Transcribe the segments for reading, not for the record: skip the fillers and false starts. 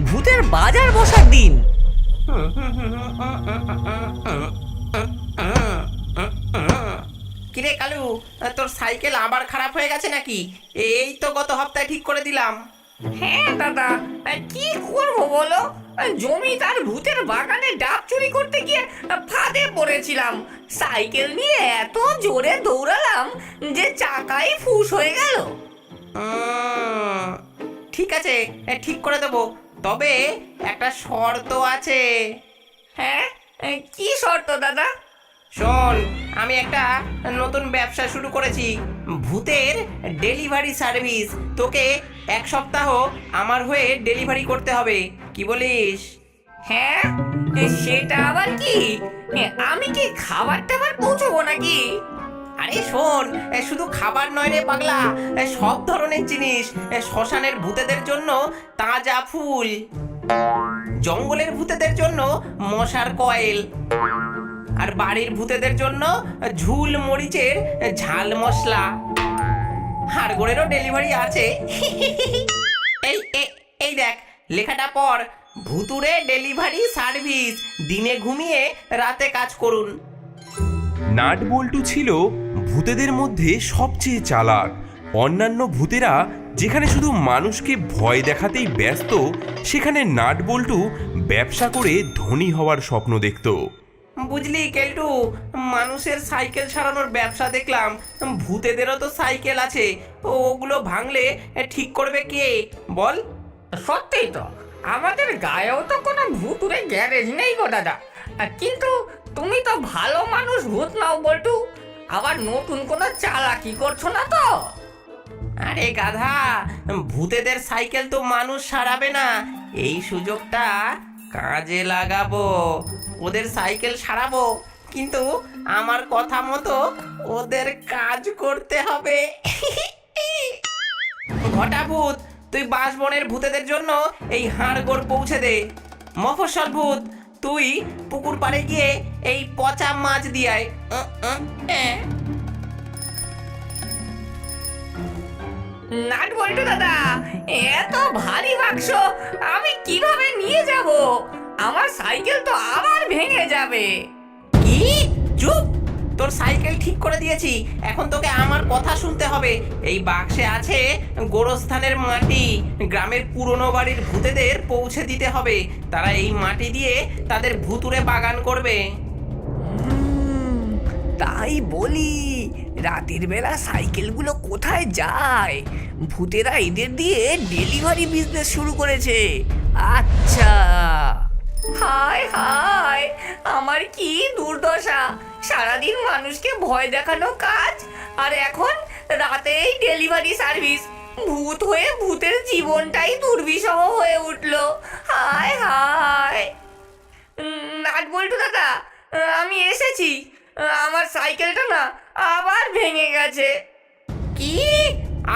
ভূতের বাজার বসার দিন। কিরে কালু, তোর সাইকেল আবার খারাপ হয়ে গেছে নাকি? এই তো গত সপ্তাহে ঠিক করে দিলাম। হ্যাঁ দাদা, কি করবো বলো, জমিদার ভূতের বাগানে ডাব চুরি করতে গিয়ে ফাঁদে পড়েছিলাম। সাইকেল নিয়ে এত জোরে দৌড়ালাম যে চাকাই ফুস হয়ে গেল। ঠিক আছে, ঠিক করে দেবো, তবে একটা শর্ত আছে। হ্যাঁ, কি শর্ত দাদা? শোন, আমি একটা নতুন ব্যবসা শুরু করেছি, ভূতের ডেলিভারি সার্ভিস। তোকে 1 সপ্তাহ আমার হয়ে ডেলিভারি করতে হবে, কি বলিস? হ্যাঁ, সেটা আবার কি? আমি কি খাবার টাবার পৌঁছবো নাকি? আরে শোন, শুধু খাবার নয় রে পাগলা, সব ধরনের জিনিস। শ্মশানের ভূতেদের জন্য তাজা ফুল, জঙ্গলের ভূতেদের জন্য মশার কয়েল, আর বাড়ির ভূতেদের জন্য ঝুল মরিচের ঝাল মশলা। হাড়গোড়েরও ডেলিভারি আছে। এই এই দেখ, লেখাটা পড়, ভুতুরে ডেলিভারি সার্ভিস, দিনে ঘুমিয়ে রাতে কাজ করুন। নাটবল্টু ছিল ভূতেদের মধ্যে সবচেয়ে চালাক। অন্যান্য ভূতেরা যেখানে শুধু মানুষকে ভয় দেখাতেই ব্যস্ত, সেখানে নাটবল্টু ব্যবসা করে ধনী হওয়ার স্বপ্ন দেখত। বুঝলি কেলটু, মানুষের সাইকেল সারানোর ব্যবসা দেখলাম, ভূতেদেরও তো সাইকেল আছে, ওগুলো ভাঙলে ঠিক করবে কে বল? সত্যিই তো, আমাদের গায়েও তো কোনো ভুতুরে গ্যারেজ নেই গো দাদা। কিন্তু তুমি তো ভালো মানুষ, ভূত নাও বল্টু, আবার নতুন কোনো চালাকি করছো না তো? আরে গাধা, ভূতেদের সাইকেল তো মানুষ সারাবে না, এই সুযোগটা কাজে লাগাবো, ওদের সাইকেল সারাবো, কিন্তু আমার কথা মতো ওদের কাজ করতে হবে। ঘটা ভূত, তুই বাঁশবনের ভূতেদের জন্য এই হাড়গোড় পৌঁছে দে। মফস্বল ভূত, তুই পুকুর পাড়ে গিয়ে এই পচা মাছ দিয়ে আয়। নাট বল্টু দাদা, এত ভারী বাক্স আমি কিভাবে নিয়ে যাব? আমার সাইকেল তো আবার ভেঙে যাবে। কি? চুপ! তোর সাইকেল ঠিক করে দিয়েছি, এখন তোকে আমার কথা শুনতে হবে। এই বাক্সে আছে গোরস্থানের মাটি, গ্রামের পুরনো বাড়ির ভূতেদের পৌঁছে দিতে হবে, তারা এই মাটি দিয়ে তাদের ভুতুরে বাগান করবে। তাই বলি, রাতের বেলা সাইকেলগুলো কোথায় যায়? ভূতেরা এদের দিয়ে ডেলিভারি বিজনেস শুরু করেছে। আচ্ছা, হায় হায়, আমার কি দুর্দশা! সারাদিন মানুষকে ভয় দেখানো কাজ, আর এখন রাতেই ডেলিভারি সার্ভিস। ভূত হয়ে ভূতের জীবনটাই দুর্বিষহ হয়ে উঠলো। হায় হায়। নাট বল্টু দাদা, আমি এসেছি। আমার সাইকেলটা না আবার ভেঙে গেছে। কি?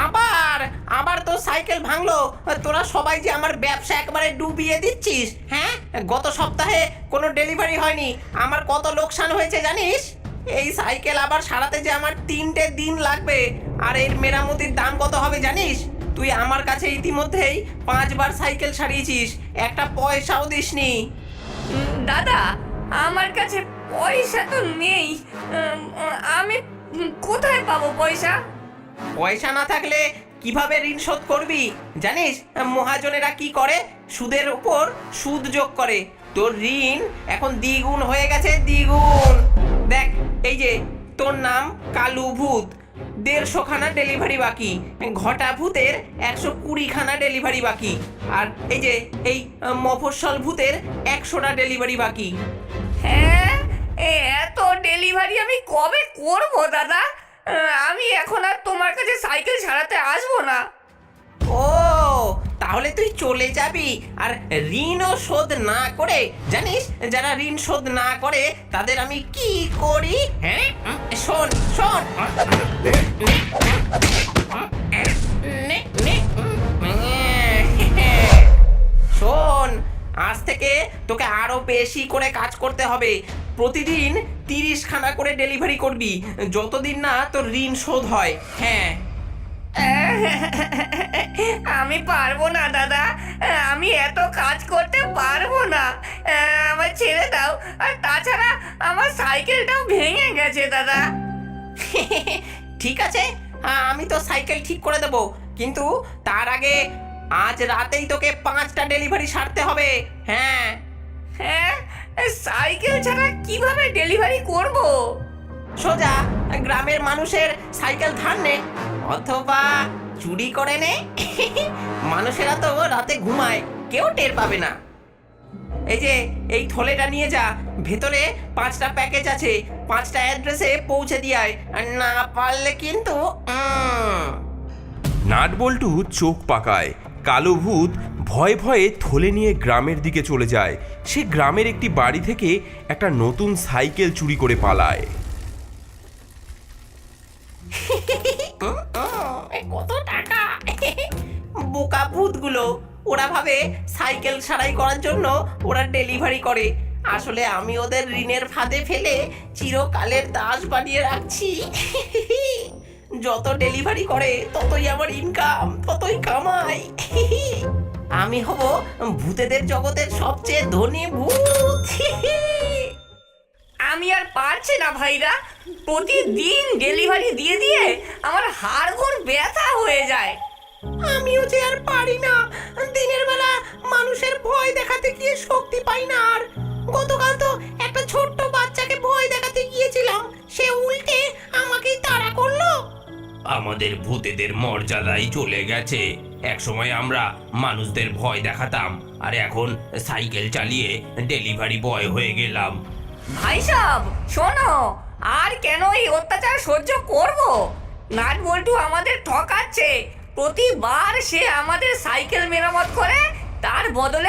আবার আবার তোর সাইকেল ভাঙলো? তোরা সবাই যে আমার ব্যবসা একবারে ডুবিয়ে দিচ্ছিস, হ্যাঁ? গত সপ্তাহে কোনো ডেলিভারি হয়নি, আমার কত লোকসান হয়েছে জানিস? এই সাইকেল আবার সারাতে যে আমার 3টে দিন লাগবে, আর এর মেরামতির দাম কত হবে জানিস? তুই আমার কাছে ইতিমধ্যেই 5বার সাইকেল সারিয়েছিস, একটা পয়সাও দিসনি। দাদা, আমার কাছে পয়সা তো নেই। আমি কোথায় পাবো পয়সা? পয়সা না থাকলে কিভাবে ঋণ শোধ করবি জানিস? মহাজনেরা কি করে? সুদের উপর সুদ যোগ করে। তোর ঋণ এখন দ্বিগুণ হয়ে গেছে, দ্বিগুণ। দেখ, এই যে তোর নাম কালু ভূত, 150খানা ডেলিভারি বাকি, ঘটা ভূতের 120খানা ডেলিভারি বাকি, আর এই যে এই মফস্বল ভূতের 100টা ডেলিভারি বাকি। হ্যাঁ, এত ডেলিভারি আমি কবে করব দাদা? আমি এখন আর তোমার কাছে সাইকেল ছাড়াতে আসবো না। ও, তাহলে তুই চলে যাবি আর ঋণও শোধ না করে? জানিস, যারা ঋণ শোধ না করে তাদের আমি কি করি? হ্যাঁ, শোন শোন, শোন, আজ থেকে তোকে আরো বেশি করে কাজ করতে হবে। প্রতিদিন 30খানা করে ডেলিভারি করবি, যতদিন না তোর ঋণ শোধ হয়। হ্যাঁ, আমি আমি পারবো না দাদা, আমি এত কাজ করতে পারবো না, আমার ছেড়ে দাও। আর তাছাড়া আমার সাইকেলটাও ভেঙে গেছে দাদা। ঠিক আছে, আমি তো সাইকেল ঠিক করে দেবো, কিন্তু তার আগে আজ রাতেই তোকে 5টা ডেলিভারি সারতে হবে। হ্যাঁ, হ্যাঁ, সাইকেল ছাড়া কিভাবে ডেলিভারি করব? সোজা গ্রামের মানুষের সাইকেল ধার নে, অথবা চুরি করে নে। মানুষেরা তো রাতে ঘুমায়, কেউ টের পাবে না। এই যে এই থলেটা নিয়ে যা, ভেতরে 5টা প্যাকেজ আছে, 5টা অ্যাড্রেসে পৌঁছে দিয়ায়, আর না পারলে কিন্তু নাটবল্টু চোখ পাকায়। কালো ভূত ভয়ে ভয়ে থলে নিয়ে গ্রামের দিকে চলে যায়। সে গ্রামের একটি বাড়ি থেকে একটা নতুন সাইকেল চুরি করে পালায়। কত টাকা! বোকা ভূতগুলো, ওরা ভাবে সাইকেল সারাই করার জন্য ওরা ডেলিভারি করে, আসলে আমি ওদের ঋণের ফাঁদে ফেলে চিরকালের দাস বানিয়ে রাখছি। যত ডেলিভারি করে ততই আমার ইনকাম, ততই কামাই। আমি হব ভূতেদের জগতের সবচেয়ে ধনী ভূত। আমি আর পারছি না ভাইরা, প্রতিদিন ডেলিভারি দিয়ে দিয়ে আমার হাড়গোড় ব্যথা হয়ে যায়। আমিও যে আর পারি না, দিনের বেলা মানুষের ভয় দেখাতে গিয়ে শক্তি পাই না আর। গতকাল তো একটা ছোট্ট বাচ্চাকে ভয় দেখাতে গিয়েছিলাম, সে উল্টে আমাকেই তাড়া করলো। আমাদের ভূতেদের মর্যাদাই চলে গেছে। একসময় আমরা মানুষদের ভয় দেখাতাম, আর এখন সাইকেল চালিয়ে ডেলিভারি বয় হয়ে গেলাম। ভাই সাহেব শোনো, আর কেন এই অত্যাচার সহ্য করব? নাটবল্টু আমাদের ঠকাচ্ছে, প্রতিবার সে আমাদের সাইকেল মেরামত করে, তার বদলে